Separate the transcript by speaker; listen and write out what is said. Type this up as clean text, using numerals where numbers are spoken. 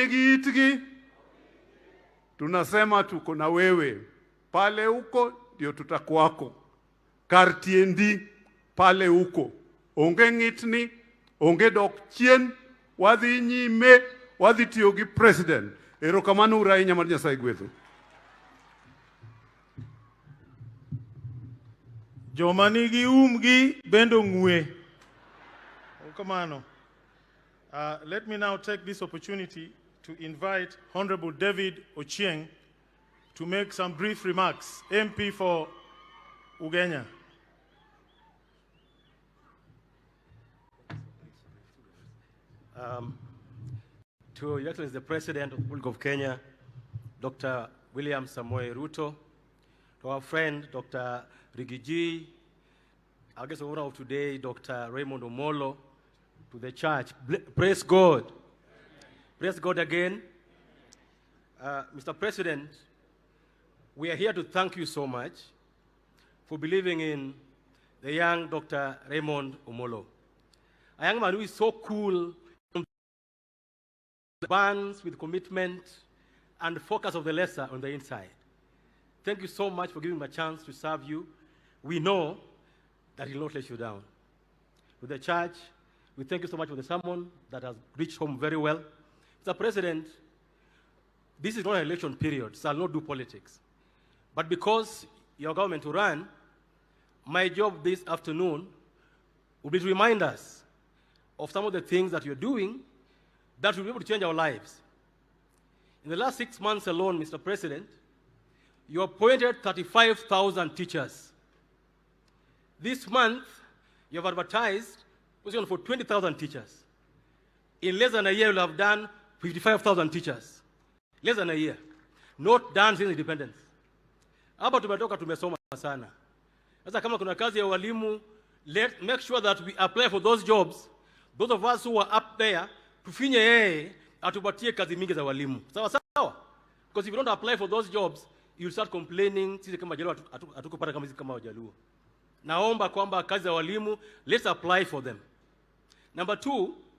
Speaker 1: negitgi, tunasema tuko na wewe. Pale uko ndio tutakuwako. Kartiendi pale uko. Onge ngitni, onge dok chien, wadhi nyime, wadhi tiyo gi president. Erokamano ura ahinya mar Nyasaye gwedhu.
Speaker 2: Joma nigi umgi bendo ng'we. Erokamano. Let me now take this opportunity to invite Honorable David Ochieng to make some brief remarks. MP for Ugenya.
Speaker 3: To Your Excellency the President of the Republic of Kenya, Dr. William Samoei Ruto, to our friend Dr. Rigiji, our guest of honor of today, Dr. Raymond Omolo, to the church. Praise God. Praise God again. Mr. President, we are here to thank you so much for believing in the young Dr. Raymond Omolo. A young man who is so cool, burns with commitment and focus of the lesser on the inside. Thank you so much for giving him a chance to serve you. We know that he will not let you down. To the church, we thank you so much for the sermon that has reached home very well. Mr. President, this is not an election period, so I'll not do politics. But because your government will run, my job this afternoon will be to remind us of some of the things that you're doing that will be able to change our lives. In the last 6 months alone, Mr. President, you appointed 35,000 teachers. This month, you have advertised position for 20,000 teachers. In less than a year, you'll have done 55,000 teachers. Less than a year. Not done since independence. Hapa tumetoka tumesoma sana. Sasa kama kuna kazi ya walimu, make sure that we apply for those jobs. Those of us who are up there, tufinye yeye atupatie kazi mingi za walimu. Sawa sawa? Because if you don't apply for those jobs, you'll start complaining sisi kama Jaluo hatukupata kama Wajaluo. Naomba kwamba kazi za walimu, let's apply for them. Number 2,